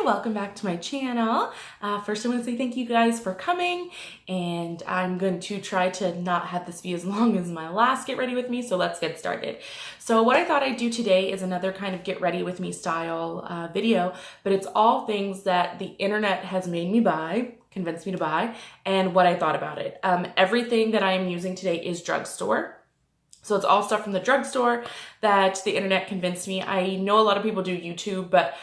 welcome back to my channel. First I want to say thank you guys for coming, and I'm going to try to not have this be as long as my last get ready with me, so let's get started. So what I thought I'd do today is another kind of get ready with me style video, but it's all things that the internet has made me buy, convinced me to buy, and what I thought about it. Everything that I am using today is drugstore. So it's all stuff from the drugstore that the internet convinced me. I know a lot of people do YouTube, but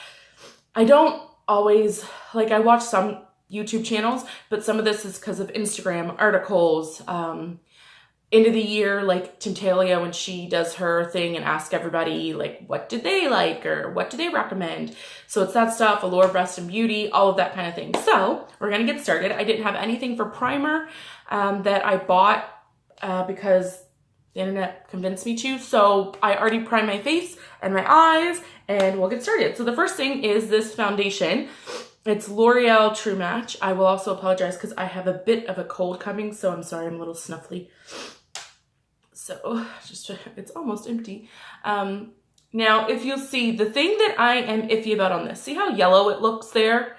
I don't always, I watch some YouTube channels, but some of this is because of Instagram articles. End of the year, like Tintalia, when she does her thing and asks everybody, what did they like or what do they recommend? So it's that stuff, Allure, Breast and Beauty, all of that kind of thing. So we're going to get started. I didn't have anything for primer that I bought because the internet convinced me to. So I already primed my face and my eyes, and we'll get started. So the first thing is this foundation. It's L'Oreal True Match. I will also apologize because I have a bit of a cold coming, so I'm sorry I'm a little snuffly. So it's almost empty. Now, if you'll see, the thing that I am iffy about on this, see how yellow it looks there?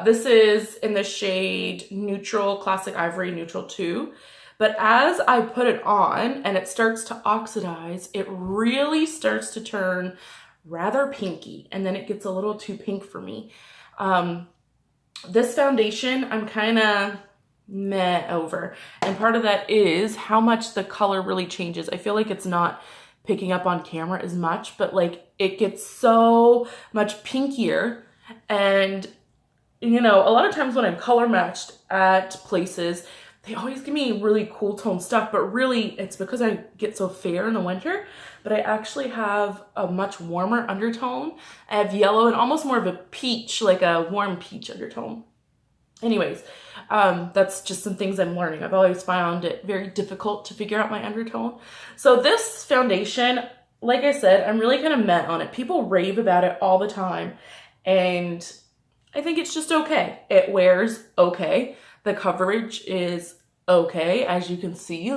This is in the shade Neutral, Classic Ivory Neutral 2. But as I put it on and it starts to oxidize, it really starts to turn rather pinky, and then it gets a little too pink for me. This foundation, I'm kind of meh over. And part of that is how much the color really changes. I feel like it's not picking up on camera as much, but it gets so much pinkier. And, you know, a lot of times when I'm color matched at places, they always give me really cool tone stuff, but really it's because I get so fair in the winter, but I actually have a much warmer undertone. I have yellow and almost more of a peach, like a warm peach undertone. Anyways, that's just some things I'm learning. I've always found it very difficult to figure out my undertone. So this foundation, like I said, I'm really kind of meh on it. People rave about it all the time, and I think it's just okay. It wears okay. The coverage is okay, as you can see,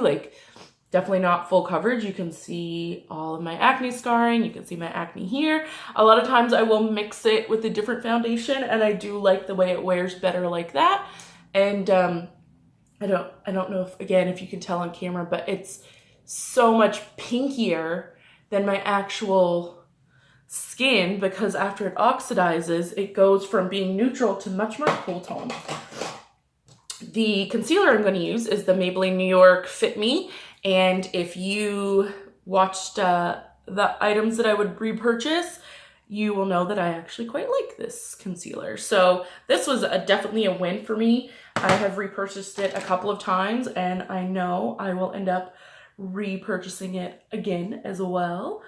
definitely not full coverage. You can see all of my acne scarring. You can see my acne here. A lot of times I will mix it with a different foundation, and I do like the way it wears better like that. And I don't know if you can tell on camera, but it's so much pinkier than my actual skin, because after it oxidizes, it goes from being neutral to much more cool tone. The concealer I'm going to use is the Maybelline New York Fit Me, and if you watched the items that I would repurchase, you will know that I actually quite like this concealer. So this was definitely a win for me. I have repurchased it a couple of times, and I know I will end up repurchasing it again as well.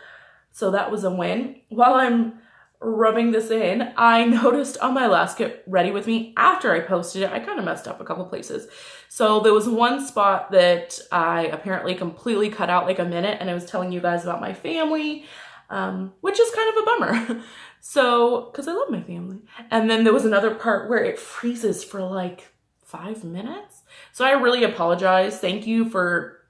So that was a win. While I'm rubbing this in, I noticed on my last get ready with me, after I posted it, I kind of messed up a couple places. So there was one spot that I apparently completely cut out like a minute, and I was telling you guys about my family, which is kind of a bummer. So, because I love my family. And then there was another part where it freezes for 5 minutes. So I really apologize. Thank you for,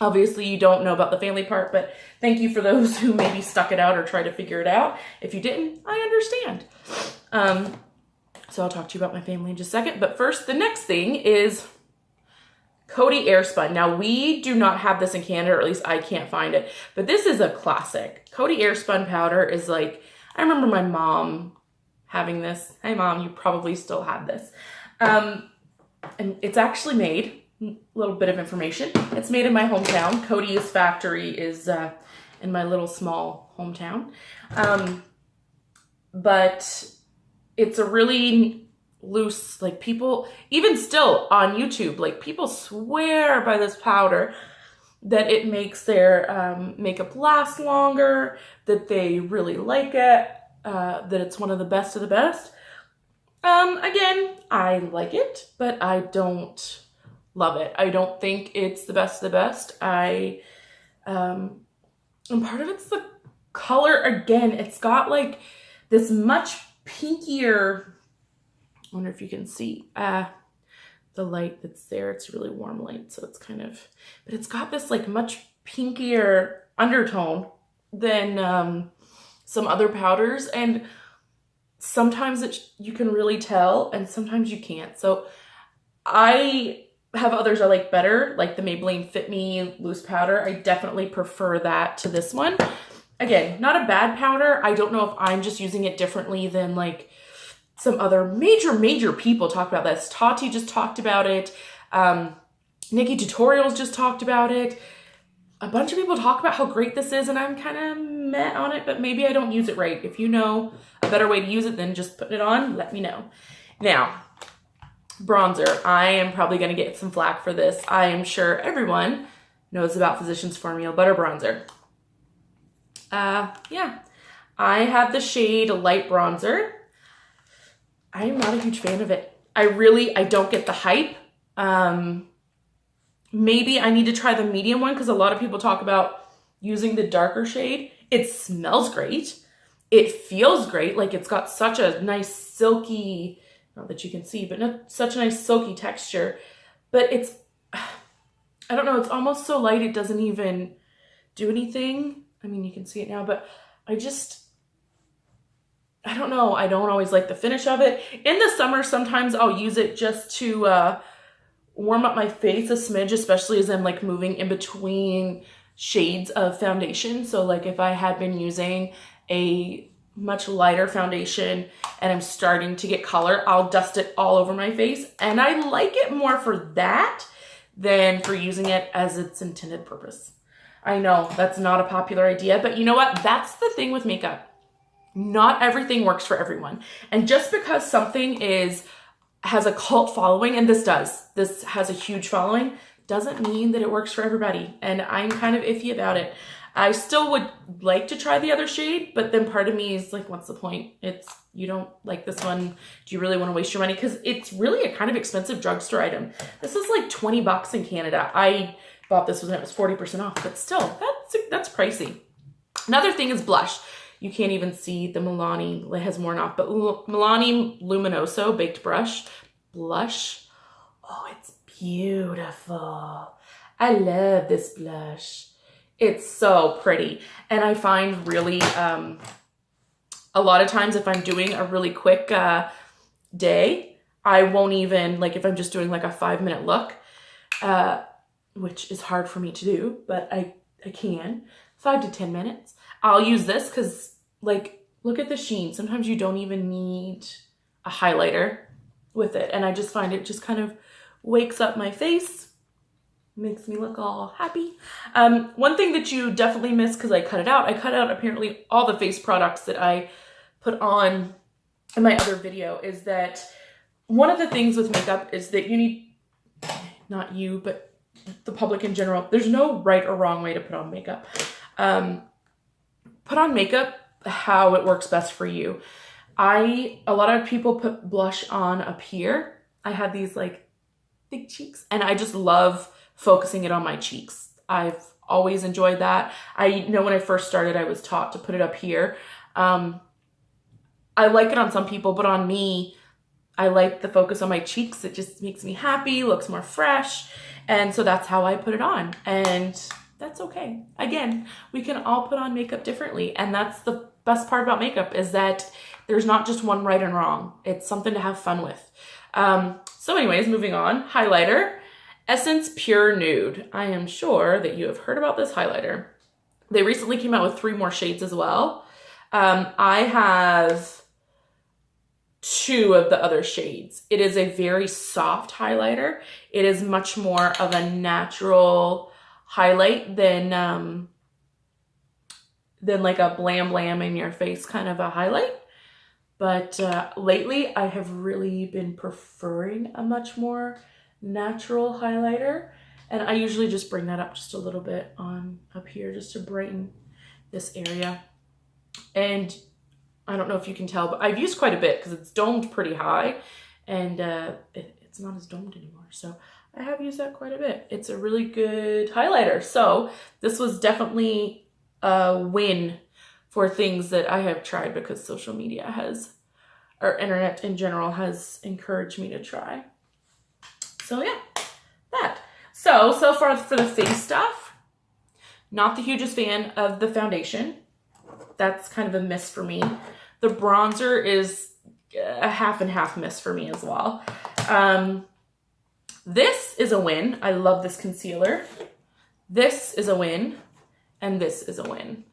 obviously you don't know about the family part, but thank you for those who maybe stuck it out or tried to figure it out. If you didn't, I understand. So I'll talk to you about my family in just a second. But first, the next thing is Coty Airspun. Now, we do not have this in Canada, or at least I can't find it, but this is a classic. Coty Airspun powder is I remember my mom having this. Hey mom, you probably still have this. And it's actually made, a little bit of information, it's made in my hometown. Coty's factory is in my little small hometown. But it's a really loose, people, even still on YouTube, people swear by this powder that it makes their makeup last longer, that they really like it, that it's one of the best of the best. Again, I like it, but I don't love it. I don't think it's the best of the best. And part of it's the color. Again, it's got this much pinkier, I wonder if you can see the light that's there. It's really warm light, so it's but it's got this much pinkier undertone than some other powders. And sometimes you can really tell and sometimes you can't. So I have others I like better, like the Maybelline Fit Me Loose Powder. I definitely prefer that to this one. Again, not a bad powder. I don't know if I'm just using it differently than like some other major people talk about this. Tati just talked about it. Nikki Tutorials just talked about it. A bunch of people talk about how great this is, and I'm kind of meh on it, but maybe I don't use it right. If you know a better way to use it than just putting it on, let me know. Now, bronzer. I am probably going to get some flack for this. I am sure everyone knows about Physicians Formula Butter Bronzer. Yeah. I have the shade Light Bronzer. I am not a huge fan of it. I don't get the hype. Maybe I need to try the medium one because a lot of people talk about using the darker shade. It smells great. It feels great. Like it's got such a nice silky, not that you can see, but not such a nice silky texture. But it's, I don't know, it's almost so light it doesn't even do anything. I mean, you can see it now, but I don't know. I don't always like the finish of it. In the summer, sometimes I'll use it just to warm up my face a smidge, especially as I'm like moving in between shades of foundation. So like if I had been using a much lighter foundation and I'm starting to get color, I'll dust it all over my face. And I like it more for that than for using it as its intended purpose. I know that's not a popular idea, but you know what? That's the thing with makeup. Not everything works for everyone. And just because something has a cult following, and this has a huge following, doesn't mean that it works for everybody. And I'm kind of iffy about it. I still would like to try the other shade, but then part of me is like, what's the point? You don't like this one. Do you really want to waste your money? Because it's really a kind of expensive drugstore item. This is like 20 bucks in Canada. I bought this when it was 40% off, but still, that's pricey. Another thing is blush. You can't even see the Milani, it has worn off, but Milani Luminoso Baked Blush. Oh, it's beautiful. I love this blush. It's so pretty. And I find really, a lot of times if I'm doing a really quick day, I won't even, like if I'm just doing like a 5-minute look, which is hard for me to do, but I can, 5 to 10 minutes. I'll use this because like, look at the sheen. Sometimes you don't even need a highlighter with it. And I just find it just kind of wakes up my face, makes me look all happy. One thing that you definitely miss, because I cut it out apparently all the face products that I put on in my other video, is that one of the things with makeup is that you need, not you, but the public in general, there's no right or wrong way to put on makeup. Put on makeup how it works best for you. A lot of people put blush on up here. I had these like big cheeks and I just love focusing it on my cheeks. I've always enjoyed that. I know when I first started, I was taught to put it up here. I like it on some people, but on me, I like the focus on my cheeks. It just makes me happy, looks more fresh. And so that's how I put it on. And that's okay. Again, we can all put on makeup differently. And that's the best part about makeup, is that there's not just one right and wrong. It's something to have fun with. So anyways, moving on. Highlighter, Essence Pure Nude. I am sure that you have heard about this highlighter. They recently came out with 3 more shades as well. I have 2 of the other shades. It is a very soft highlighter. It is much more of a natural highlight than like a blam blam in your face kind of a highlight. But lately I have really been preferring a much more natural highlighter. And I usually just bring that up just a little bit on up here just to brighten this area. And I don't know if you can tell, but I've used quite a bit because it's domed pretty high and it's not as domed anymore. So I have used that quite a bit. It's a really good highlighter. So this was definitely a win for things that I have tried, because social media or internet in general has encouraged me to try. So yeah, that. So far for the face stuff, not the hugest fan of the foundation. That's kind of a miss for me. The bronzer is a half and half miss for me as well. This is a win. I love this concealer. This is a win, and this is a win.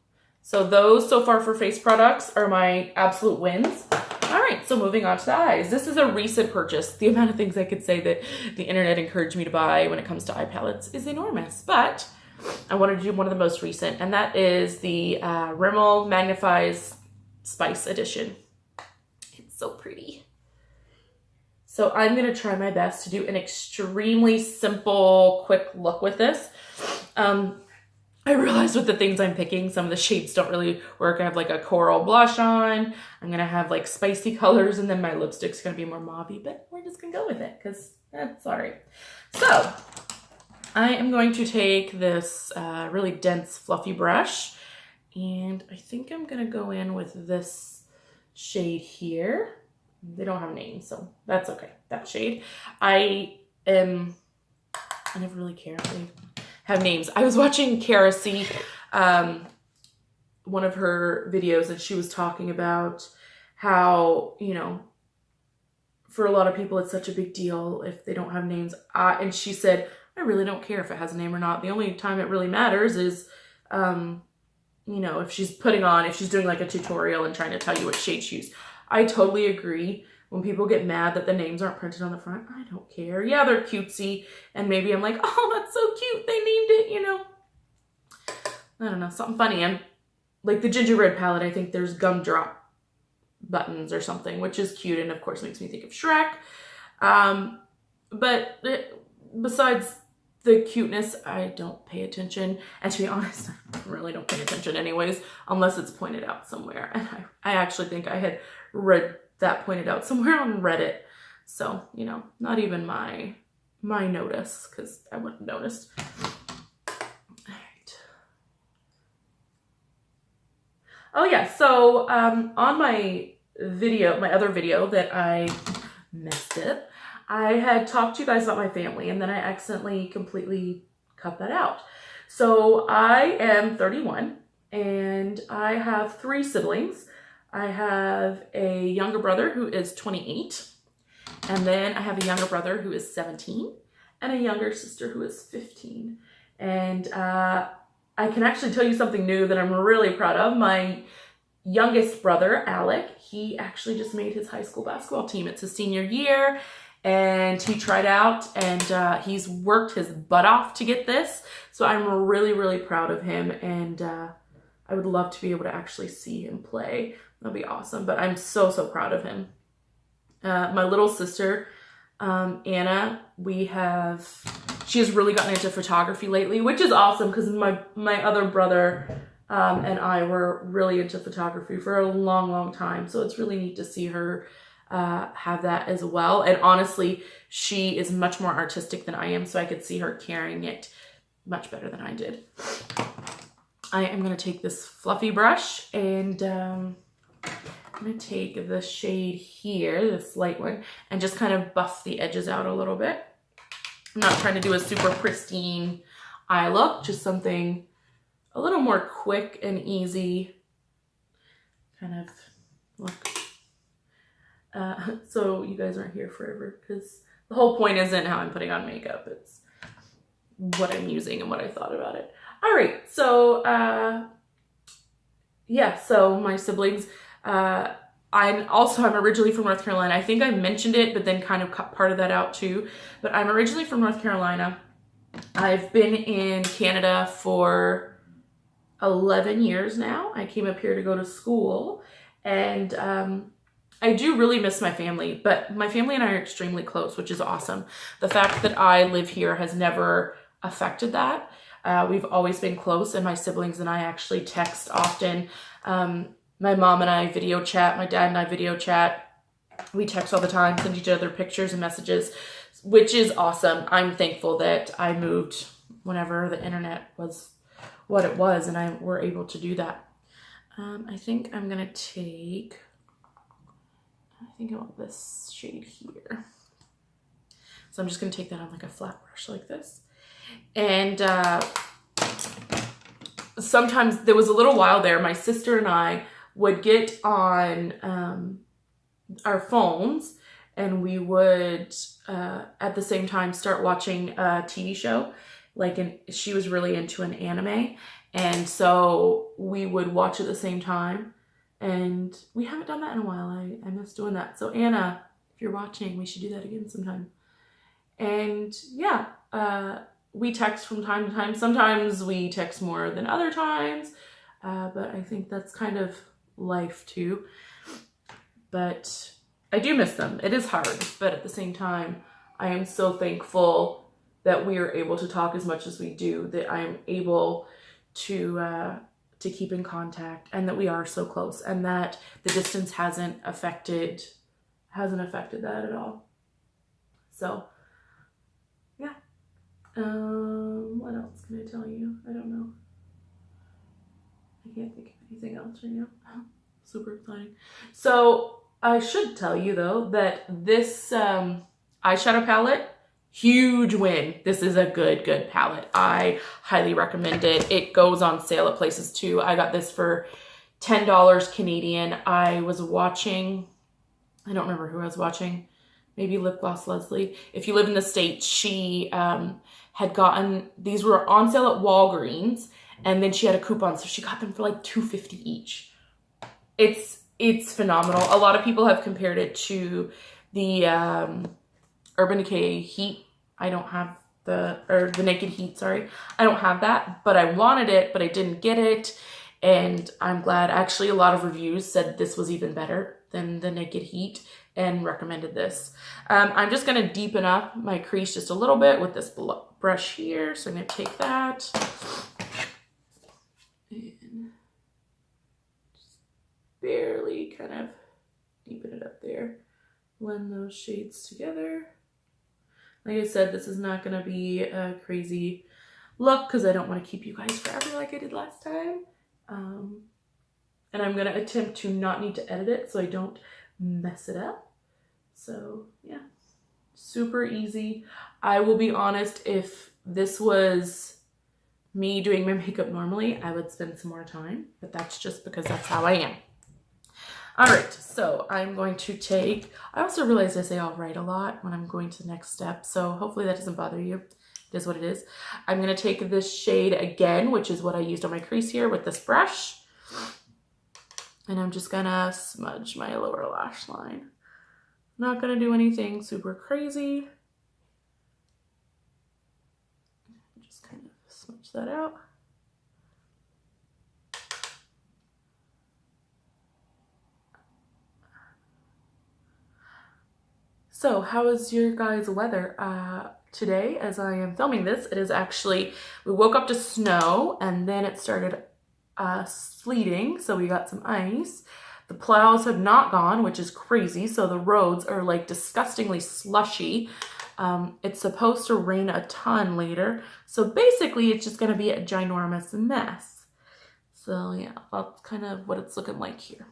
So those so far for face products are my absolute wins. All right, so moving on to the eyes. This is a recent purchase. The amount of things I could say that the internet encouraged me to buy when it comes to eye palettes is enormous, but I wanted to do one of the most recent, and that is the Rimmel Magnifies Spice Edition. It's so pretty. So I'm gonna try my best to do an extremely simple, quick look with this. I realized with the things I'm picking, some of the shades don't really work. I have like a coral blush on. I'm gonna have like spicy colors, and then my lipstick's gonna be more mauvey, but we're just gonna go with it because that's all right. So I am going to take this really dense, fluffy brush, and I think I'm gonna go in with this shade here. They don't have names, so that's okay, that shade. I never really care if they have names. I was watching Kara C, one of her videos, and she was talking about how, you know, for a lot of people it's such a big deal if they don't have names. And she said, I really don't care if it has a name or not. The only time it really matters is, you know, if she's doing like a tutorial and trying to tell you what shade to use. I totally agree. When people get mad that the names aren't printed on the front, I don't care. Yeah, they're cutesy, and maybe I'm like, oh, that's so cute, they named it, you know. I don't know, something funny. And like the gingerbread palette, I think there's gumdrop buttons or something, which is cute, and of course makes me think of Shrek. But besides the cuteness, I don't pay attention. And to be honest, I really don't pay attention anyways, unless it's pointed out somewhere. And I actually think I had read that pointed out somewhere on Reddit. So, you know, not even my notice, because I wouldn't have noticed. All right. Oh yeah, so on my other video that I missed it, I had talked to you guys about my family, and then I accidentally completely cut that out. So I am 31, and I have 3 siblings. I have a younger brother who is 28, and then I have a younger brother who is 17, and a younger sister who is 15. And I can actually tell you something new that I'm really proud of. My youngest brother, Alec, he actually just made his high school basketball team. It's his senior year, and he tried out, and he's worked his butt off to get this. So I'm really, really proud of him, and I would love to be able to actually see him play. That'd be awesome, but I'm so, so proud of him. My little sister, Anna, she has really gotten into photography lately, which is awesome because my other brother and I were really into photography for a long, long time. So it's really neat to see her have that as well. And honestly, she is much more artistic than I am, so I could see her carrying it much better than I did. I am going to take this fluffy brush, and I'm going to take the shade here, this light one, and just kind of buff the edges out a little bit. I'm not trying to do a super pristine eye look, just something a little more quick and easy kind of look. So you guys aren't here forever, because the whole point isn't how I'm putting on makeup. It's what I'm using and what I thought about it. All right, so yeah, so my siblings, I'm originally from North Carolina. I think I mentioned it, but then kind of cut part of that out too. But I'm originally from North Carolina. I've been in Canada for 11 years now. I came up here to go to school, and I do really miss my family, but my family and I are extremely close, which is awesome. The fact that I live here has never affected that. We've always been close, and my siblings and I actually text often. My mom and I video chat, my dad and I video chat. We text all the time, send each other pictures and messages, which is awesome. I'm thankful that I moved whenever the internet was what it was, and we're able to do that. I think I'm gonna take, I want this shade here. So I'm just gonna take that on like a flat brush like this. And sometimes there was a little while there, my sister and I would get on our phones, and we would at the same time start watching a TV show. She was really into an anime, and so we would watch at the same time. And we haven't done that in a while. I miss doing that. So Anna, if you're watching, we should do that again sometime. And yeah, we text from time to time. Sometimes we text more than other times, but I think that's kind of life too. But I do miss them. It is hard, but at the same time, I am so thankful that we are able to talk as much as we do, that I am able to keep in contact, and that we are so close, and that the distance hasn't affected that at all. So yeah. What else can I tell you? I don't know. I can't think of anything else right now. Super exciting. So I should tell you though that this eyeshadow palette, huge win. This is a good palette. I highly recommend it. It goes on sale at places too. I got this for $10 Canadian. I was watching, I don't remember who I was watching, maybe Lip Gloss Leslie. If you live in the States, she had gotten, these were on sale at Walgreens, and then she had a coupon, so she got them for like $2.50 each. It's phenomenal. A lot of people have compared it to the Urban Decay Heat. I don't have the Naked Heat, sorry. I don't have that, but I wanted it, but I didn't get it. And I'm glad. Actually, a lot of reviews said this was even better than the Naked Heat and recommended this. I'm just going to deepen up my crease just a little bit with this brush here. So I'm going to take that and just barely kind of deepen it up there. Blend those shades together. Like I said, this is not going to be a crazy look because I don't want to keep you guys forever like I did last time. And I'm going to attempt to not need to edit it so I don't mess it up. So yeah, super easy. I will be honest, if this was me doing my makeup normally, I would spend some more time, but that's just because that's how I am. All right, so I'm going to take, I also realized I say all right a lot when I'm going to the next step, so hopefully that doesn't bother you. It is what it is. I'm going to take this shade again, which is what I used on my crease here with this brush. And I'm just going to smudge my lower lash line. Not going to do anything super crazy. Just kind of smudge that out. So how is your guys' weather? Today, as I am filming this, it is actually, we woke up to snow and then it started sleeting, so we got some ice. The plows have not gone, which is crazy, so the roads are like disgustingly slushy. It's supposed to rain a ton later, so basically it's just going to be a ginormous mess. So yeah, that's kind of what it's looking like here.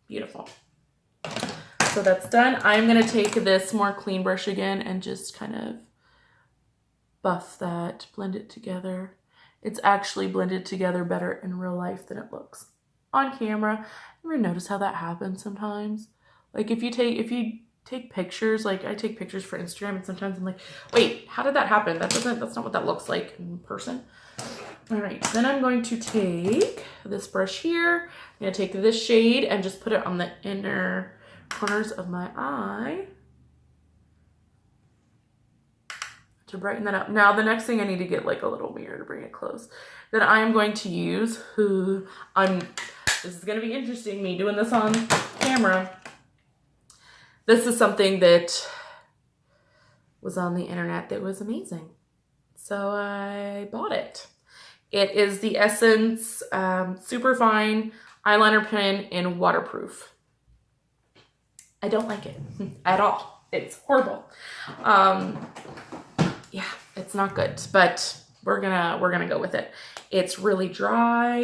Beautiful. So that's done. I'm going to take this more clean brush again and just kind of buff that, blend it together. It's actually blended together better in real life than it looks on camera. You ever notice how that happens sometimes? Like if you take pictures, like I take pictures for Instagram, and sometimes I'm like, wait, how did that happen? That's not what that looks like in person. All right, then I'm going to take this brush here. I'm going to take this shade and just put it on the inner corners of my eye to brighten that up. Now the next thing, I need to get like a little mirror to bring it close. Then I am going to use, this is going to be interesting, me doing this on camera. This is something that was on the internet that was amazing, so I bought it. It is the Essence Superfine eyeliner pen in waterproof. I don't like it at all. It's horrible. Yeah, it's not good, but we're gonna go with it. It's really dry.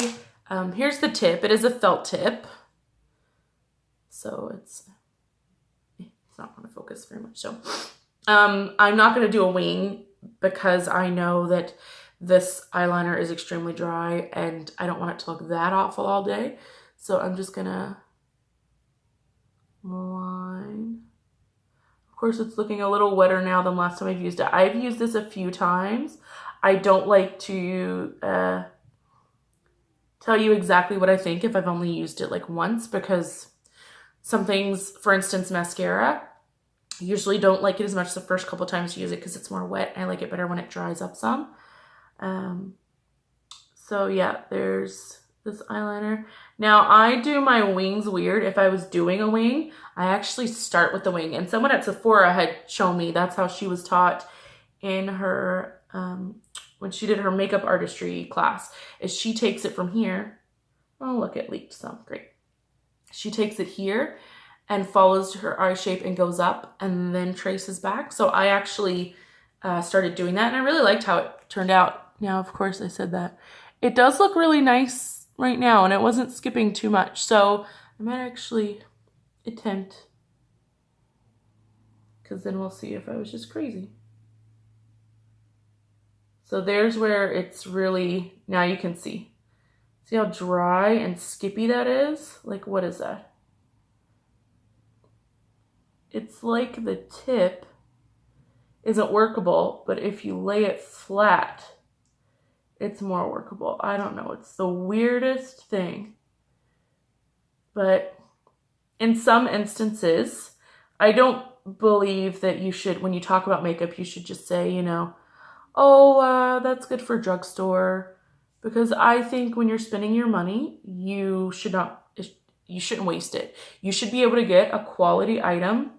Here's the tip. It is a felt tip, so it's not going to focus very much. So I'm not going to do a wing because I know that this eyeliner is extremely dry and I don't want it to look that awful all day. So I'm just gonna line Of course, it's looking a little wetter now than last time I've used it. I've used this a few times. I don't like to tell you exactly what I think if I've only used it like once, because some things, for instance, mascara, I usually don't like it as much the first couple times you use it because it's more wet. I like it better when it dries up some. So yeah, there's this eyeliner. Now I do my wings weird. If I was doing a wing, I actually start with the wing. And someone at Sephora had shown me that's how she was taught in her, when she did her makeup artistry class, is she takes it from here. Oh, look, it leaked some, great. She takes it here and follows her eye shape and goes up and then traces back. So I actually started doing that and I really liked how it turned out. Now, of course, I said that. It does look really nice right now and it wasn't skipping too much. So I might actually attempt, because then we'll see if I was just crazy. So there's where it's really, now you can see. See how dry and skippy that is? Like, what is that? It's like the tip isn't workable, but if you lay it flat, it's more workable. I don't know. It's the weirdest thing. But in some instances, I don't believe that you should, when you talk about makeup, you should just say, you know, oh, that's good for drugstore. Because I think when you're spending your money, you shouldn't waste it. You should be able to get a quality item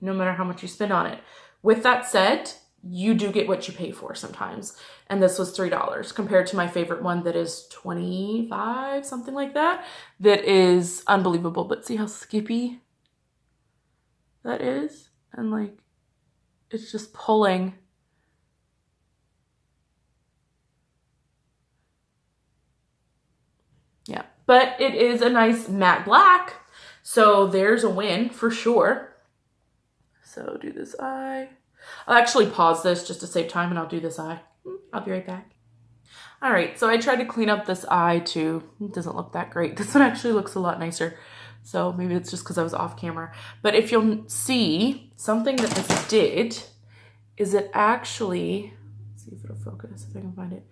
no matter how much you spend on it. With that said, you do get what you pay for sometimes. And this was $3 compared to my favorite one that is $25, something like that. That is unbelievable. But see how skippy that is? And like, it's just pulling. Yeah, but it is a nice matte black. So there's a win for sure. So do this eye. I'll actually pause this just to save time and I'll do this eye. I'll be right back. All right, so I tried to clean up this eye too. It doesn't look that great. This one actually looks a lot nicer. So maybe it's just because I was off camera. But if you'll see, something that this did is it actually, let's see if it'll focus, if I can find it.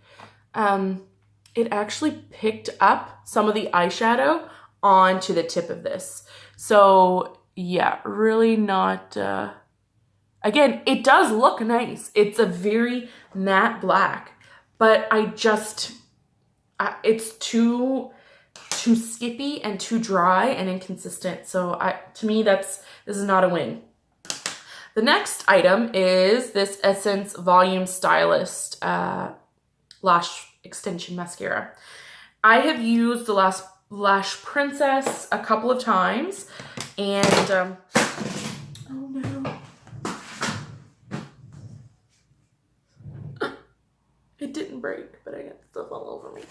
It actually picked up some of the eyeshadow onto the tip of this. So yeah, really not, again, it does look nice. It's a very matte black, but it's too skippy and too dry and inconsistent. So to me, this is not a win. The next item is this Essence Volume Stylist Lash Extension Mascara. I have used the Lash Princess a couple of times and, oh no. It didn't break, but I got stuff all over me.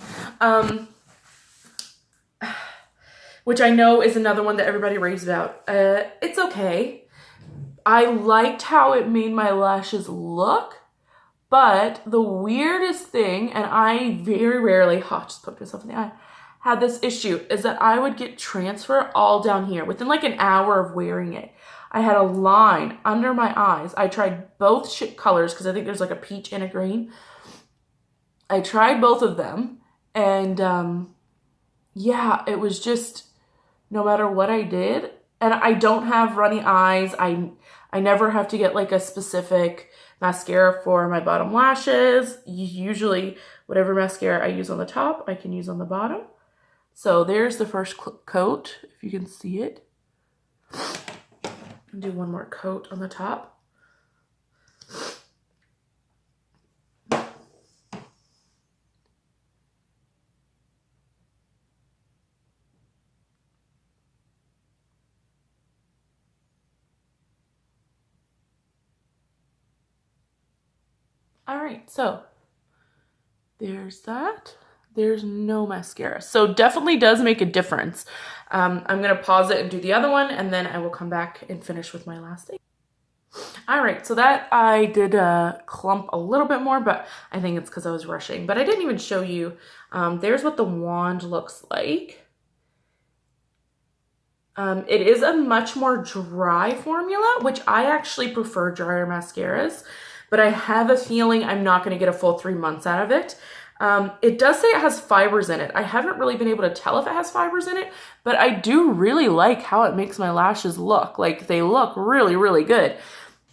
Which I know is another one that everybody raves about. It's okay. I liked how it made my lashes look, but the weirdest thing, and I very rarely, just poked myself in the eye, had this issue, is that I would get transfer all down here within like an hour of wearing it. I had a line under my eyes. I tried both colors because I think there's like a peach and a green. I tried both of them and yeah, it was just no matter what I did. And I don't have runny eyes. I never have to get like a specific mascara for my bottom lashes. Usually whatever mascara I use on the top, I can use on the bottom. So there's the first coat, if you can see it. I'll do one more coat on the top. All right, so there's that. There's no mascara. So definitely does make a difference. I'm gonna pause it and do the other one and then I will come back and finish with my last thing. All right, so that I did clump a little bit more, but I think it's because I was rushing. But I didn't even show you. There's what the wand looks like. It is a much more dry formula, which I actually prefer drier mascaras, but I have a feeling I'm not going to get a full 3 months out of it. It does say it has fibers in it. I haven't really been able to tell if it has fibers in it, but I do really like how it makes my lashes look. Like, they look really, really good.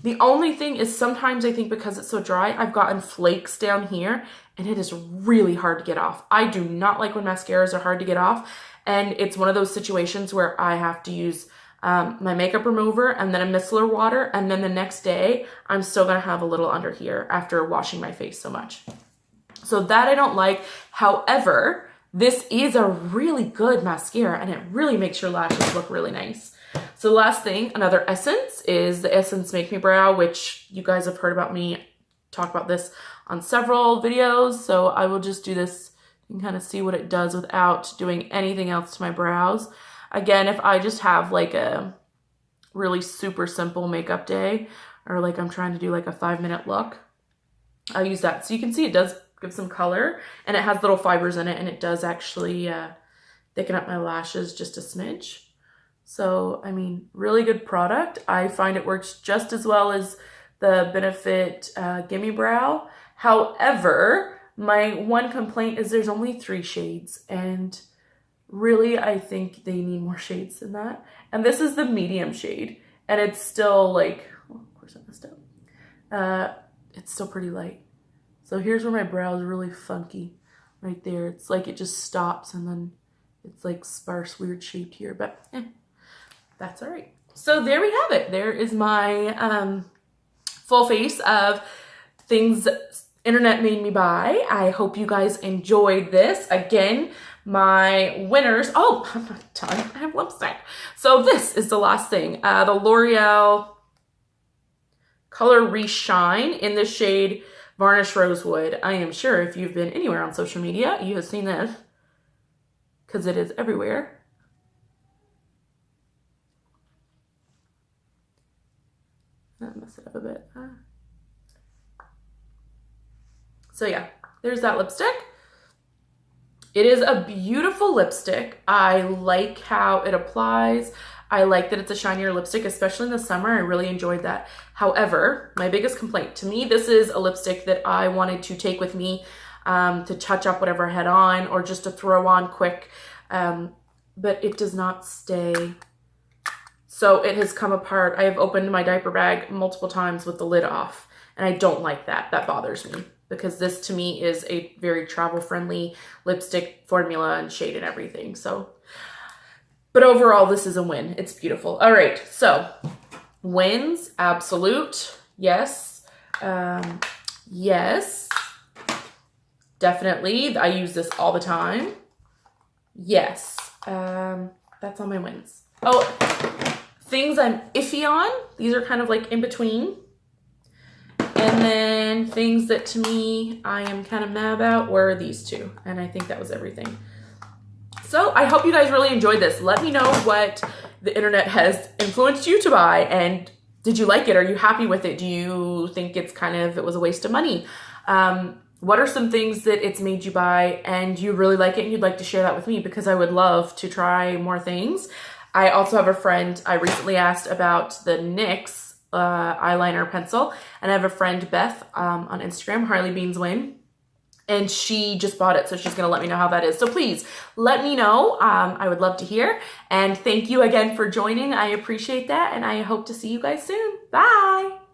The only thing is sometimes I think because it's so dry, I've gotten flakes down here, and it is really hard to get off. I do not like when mascaras are hard to get off, and it's one of those situations where I have to use my makeup remover and then a micellar water, and then the next day, I'm still gonna have a little under here after washing my face so much. So that I don't like. However, this is a really good mascara, and it really makes your lashes look really nice. So last thing, another essence is the Essence Make Me Brow, which you guys have heard about me talk about this on several videos. So I will just do this and kind of see what it does without doing anything else to my brows. Again, if I just have like a really super simple makeup day, or like I'm trying to do like a 5-minute look, I'll use that. So you can see it does give some color, and it has little fibers in it, and it does actually thicken up my lashes just a smidge. So, I mean, really good product. I find it works just as well as the Benefit Gimme Brow. However, my one complaint is there's only 3 shades, and really I think they need more shades than that. And this is the medium shade, and it's still like, oh, of course I messed up. It's still pretty light. So here's where my brow is really funky, right there. It's like it just stops, and then it's like sparse, weird shaped here, but that's all right. So there we have it. There is my full face of things internet made me buy. I hope you guys enjoyed this. Again, my winners. Oh, I'm not done. I have lipstick. So this is the last thing. The L'Oreal Color Riche Shine in the shade Varnished Rosewood. I am sure if you've been anywhere on social media, you have seen this because it is everywhere. I messed it up a bit. So yeah, there's that lipstick. It is a beautiful lipstick. I like how it applies. I like that it's a shinier lipstick, especially in the summer. I really enjoyed that. However, my biggest complaint, to me, this is a lipstick that I wanted to take with me to touch up whatever I had on, or just to throw on quick, but it does not stay. So it has come apart. I have opened my diaper bag multiple times with the lid off, and I don't like that. That bothers me, because this to me is a very travel-friendly lipstick formula and shade and everything. So, but overall, this is a win. It's beautiful. All right, so wins, absolute, yes, yes, definitely. I use this all the time. Yes, that's all my wins. Oh, things I'm iffy on. These are kind of like in between. And then things that to me I am kind of mad about were these two. And I think that was everything. So I hope you guys really enjoyed this. Let me know what the internet has influenced you to buy. And did you like it? Are you happy with it? Do you think it's kind of, it was a waste of money? What are some things that it's made you buy and you really like it and you'd like to share that with me? Because I would love to try more things. I also have a friend, I recently asked about the NYX eyeliner pencil, and I have a friend, Beth, on Instagram, Harley Beans Win, and she just bought it, so she's gonna let me know how that is. So please let me know. I would love to hear, and thank you again for joining. I appreciate that, and I hope to see you guys soon. Bye.